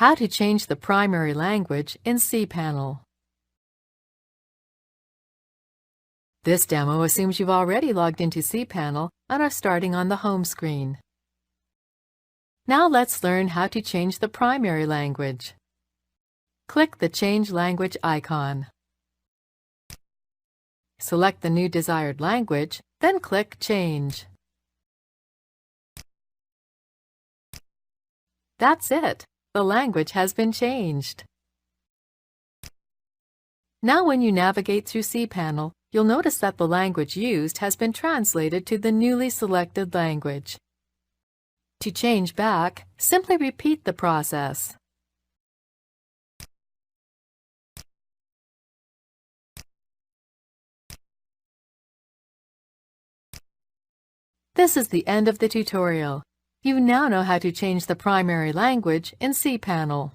How to change the primary language in cPanel. This demo assumes you've already logged into cPanel and are starting on the home screen. Now let's learn how to change the primary language. Click the Change Language icon. Select the new desired language, then click Change. That's it. The language has been changed. Now when you navigate through cPanel, you'll notice that the language used has been translated to the newly selected language. To change back, simply repeat the process. This is the end of the tutorial. You now know how to change the primary language in cPanel.